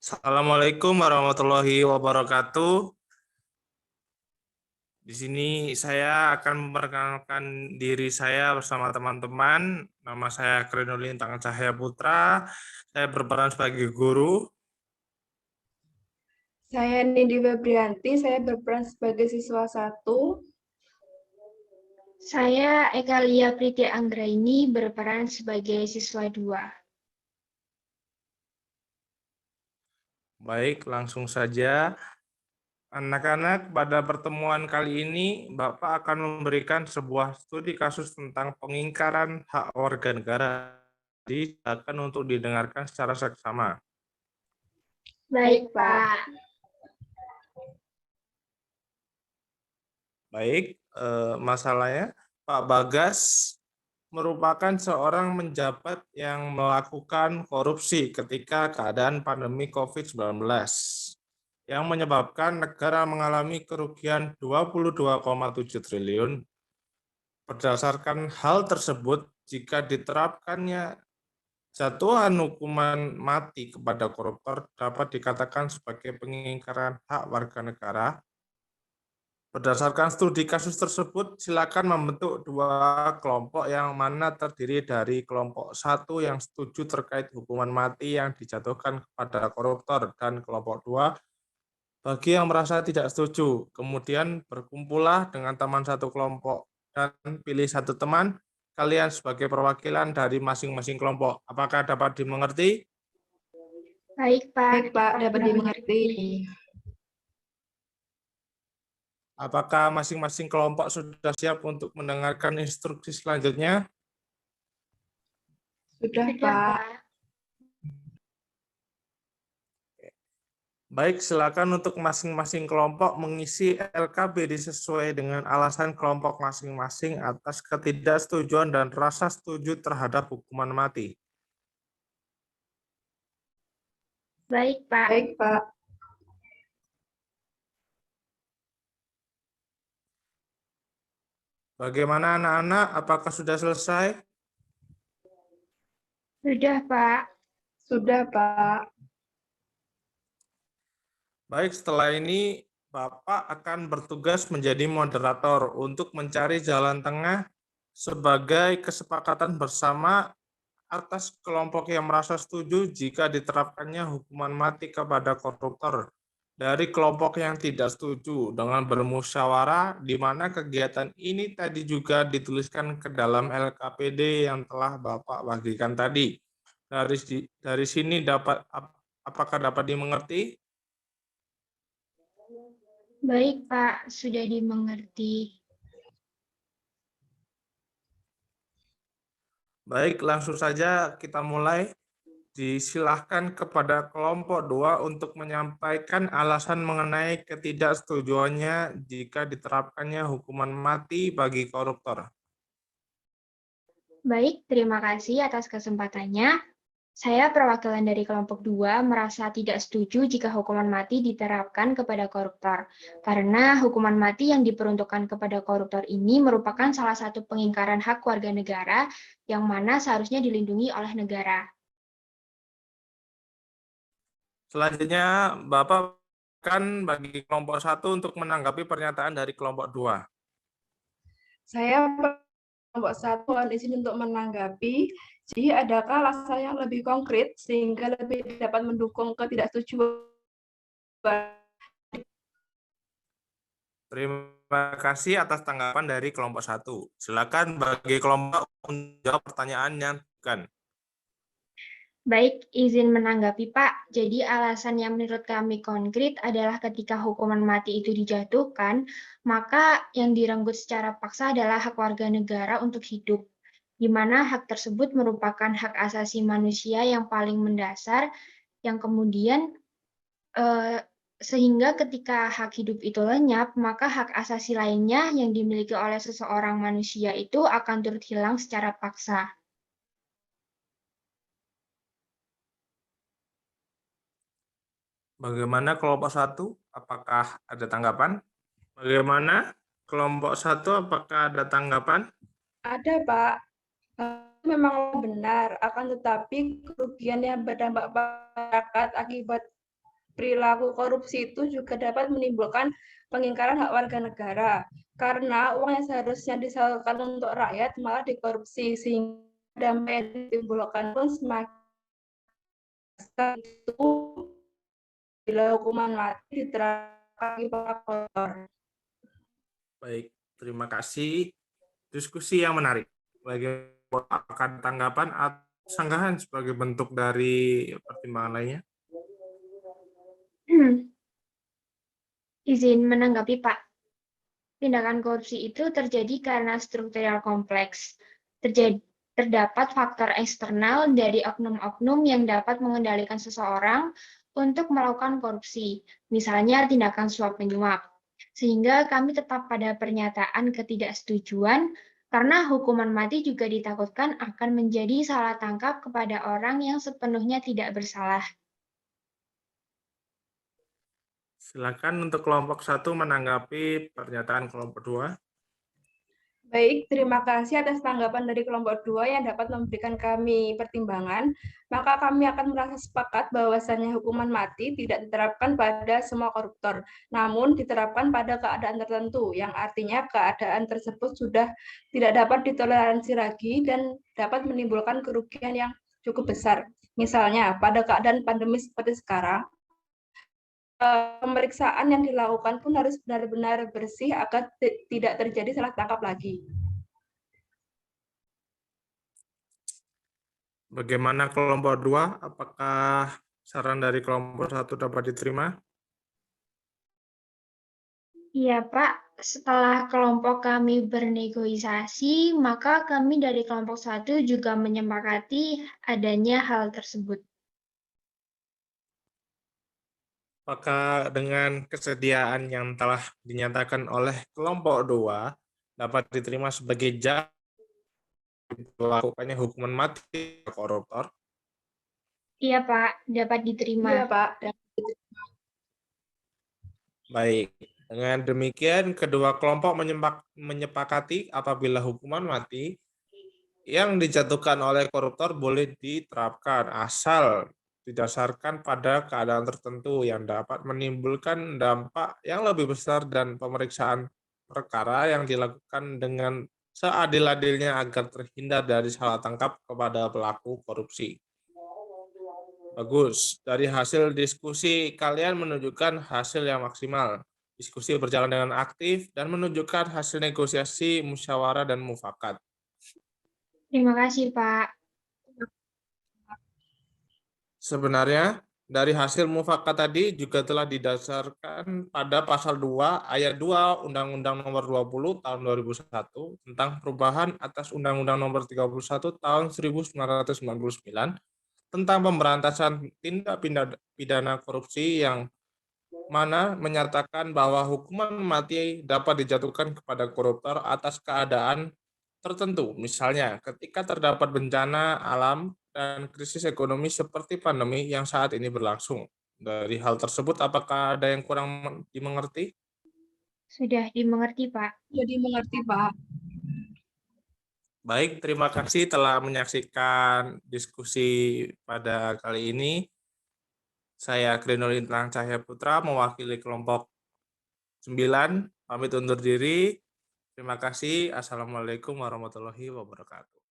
Assalamualaikum warahmatullahi wabarakatuh. Di sini saya akan memperkenalkan diri saya bersama teman-teman. Nama saya Krenulin Tangan Cahaya Putra. Saya berperan sebagai guru. Saya Nindi Febrianti, saya berperan sebagai siswa 1. Saya Ekalia Priti Anggraini berperan sebagai siswa 2. Baik, langsung saja. Anak-anak, pada pertemuan kali ini Bapak akan memberikan sebuah studi kasus tentang pengingkaran hak warga negara. Silakan untuk didengarkan secara seksama. Baik, Pak. Baik, masalahnya Pak Bagas merupakan seorang menjabat yang melakukan korupsi ketika keadaan pandemi COVID-19 yang menyebabkan negara mengalami kerugian 22,7 triliun. Berdasarkan hal tersebut, jika diterapkannya jatuhan hukuman mati kepada koruptor dapat dikatakan sebagai pengingkaran hak warga negara. Berdasarkan studi kasus tersebut, silakan membentuk dua kelompok yang mana terdiri dari kelompok 1 yang setuju terkait hukuman mati yang dijatuhkan kepada koruptor dan kelompok 2 bagi yang merasa tidak setuju. Kemudian berkumpullah dengan teman satu kelompok dan pilih satu teman kalian sebagai perwakilan dari masing-masing kelompok. Apakah dapat dimengerti? Baik, Pak. Baik, Pak, dapat dimengerti. Apakah masing-masing kelompok sudah siap untuk mendengarkan instruksi selanjutnya? Sudah, Pak. Baik, silakan untuk masing-masing kelompok mengisi LKB sesuai dengan alasan kelompok masing-masing atas ketidaksetujuan dan rasa setuju terhadap hukuman mati. Baik, Pak. Baik, Pak. Bagaimana anak-anak? Apakah sudah selesai? Sudah, Pak. Sudah, Pak. Baik, setelah ini Bapak akan bertugas menjadi moderator untuk mencari jalan tengah sebagai kesepakatan bersama atas kelompok yang merasa setuju jika diterapkannya hukuman mati kepada koruptor dari kelompok yang tidak setuju dengan bermusyawarah, di mana kegiatan ini tadi juga dituliskan ke dalam LKPD yang telah Bapak bagikan tadi. Dari sini apakah dapat dimengerti? Baik, Pak. Sudah dimengerti. Baik, langsung saja kita mulai. Disilahkan kepada kelompok 2 untuk menyampaikan alasan mengenai ketidaksetujuannya jika diterapkannya hukuman mati bagi koruptor. Baik, terima kasih atas kesempatannya. Saya perwakilan dari kelompok 2 merasa tidak setuju jika hukuman mati diterapkan kepada koruptor, karena hukuman mati yang diperuntukkan kepada koruptor ini merupakan salah satu pengingkaran hak warga negara yang mana seharusnya dilindungi oleh negara. Selanjutnya, Bapak akan bagi kelompok 1 untuk menanggapi pernyataan dari kelompok 2. Saya kelompok 1 mohon izin untuk menanggapi. Jadi, adakah alasan yang lebih konkret sehingga lebih dapat mendukung ketidaksetujuan? Terima kasih atas tanggapan dari kelompok 1. Silakan bagi kelompok menjawab pertanyaan yang bukan. Baik, izin menanggapi Pak. Jadi alasan yang menurut kami konkret adalah ketika hukuman mati itu dijatuhkan, maka yang direnggut secara paksa adalah hak warga negara untuk hidup, di mana hak tersebut merupakan hak asasi manusia yang paling mendasar, yang kemudian sehingga ketika hak hidup itu lenyap, maka hak asasi lainnya yang dimiliki oleh seseorang manusia itu akan turut hilang secara paksa. Bagaimana kelompok 1? Apakah ada tanggapan? Bagaimana kelompok 1? Apakah ada tanggapan? Ada, Pak. Memang benar, akan tetapi kerugian yang berdampak pada masyarakat akibat perilaku korupsi itu juga dapat menimbulkan pengingkaran hak warga negara. Karena uang yang seharusnya disalurkan untuk rakyat malah dikorupsi, sehingga dampak yang ditimbulkan pun semakin besar itu bila hukuman mati diterapkan bagi para koruptor. Baik, terima kasih. Diskusi yang menarik. Bagaimana tanggapan atau sanggahan sebagai bentuk dari pertimbangan lainnya? Izin menanggapi, Pak. Tindakan korupsi itu terjadi karena struktural kompleks. Terdapat faktor eksternal dari oknum-oknum yang dapat mengendalikan seseorang untuk melakukan korupsi, misalnya tindakan suap menyuap. Sehingga kami tetap pada pernyataan ketidaksetujuan karena hukuman mati juga ditakutkan akan menjadi salah tangkap kepada orang yang sepenuhnya tidak bersalah. Silakan untuk kelompok 1 menanggapi pernyataan kelompok 2. Baik, terima kasih atas tanggapan dari kelompok 2 yang dapat memberikan kami pertimbangan. Maka kami akan merasa sepakat bahwasannya hukuman mati tidak diterapkan pada semua koruptor, namun diterapkan pada keadaan tertentu, yang artinya keadaan tersebut sudah tidak dapat ditoleransi lagi dan dapat menimbulkan kerugian yang cukup besar. Misalnya, pada keadaan pandemi seperti sekarang, pemeriksaan yang dilakukan pun harus benar-benar bersih agar tidak terjadi salah tangkap lagi. Bagaimana kelompok 2? Apakah saran dari kelompok 1 dapat diterima? Iya, Pak. Setelah kelompok kami bernegosiasi, maka kami dari kelompok 1 juga menyepakati adanya hal tersebut. Apakah dengan kesediaan yang telah dinyatakan oleh kelompok 2 dapat diterima sebagai jalan dilakukannya hukuman mati koruptor? Iya, Pak. Dapat diterima. Iya, Pak. Baik, dengan demikian kedua kelompok menyepakati apabila hukuman mati yang dijatuhkan oleh koruptor boleh diterapkan asal didasarkan pada keadaan tertentu yang dapat menimbulkan dampak yang lebih besar dan pemeriksaan perkara yang dilakukan dengan seadil-adilnya agar terhindar dari salah tangkap kepada pelaku korupsi. Bagus, dari hasil diskusi kalian menunjukkan hasil yang maksimal. Diskusi berjalan dengan aktif dan menunjukkan hasil negosiasi, musyawarah, dan mufakat. Terima kasih, Pak. Sebenarnya, dari hasil mufakat tadi juga telah didasarkan pada pasal 2 ayat 2 Undang-Undang Nomor 20 Tahun 2001 tentang perubahan atas Undang-Undang Nomor 31 Tahun 1999 tentang pemberantasan tindak pidana korupsi yang mana menyatakan bahwa hukuman mati dapat dijatuhkan kepada koruptor atas keadaan tertentu, misalnya ketika terdapat bencana alam dan krisis ekonomi seperti pandemi yang saat ini berlangsung. Dari hal tersebut, apakah ada yang kurang dimengerti? Sudah dimengerti, Pak. Jadi mengerti, Pak. Baik, terima kasih telah menyaksikan diskusi pada kali ini. Saya Grenol Lintang Cahya Putra, mewakili kelompok 9, pamit undur diri. Terima kasih. Assalamualaikum warahmatullahi wabarakatuh.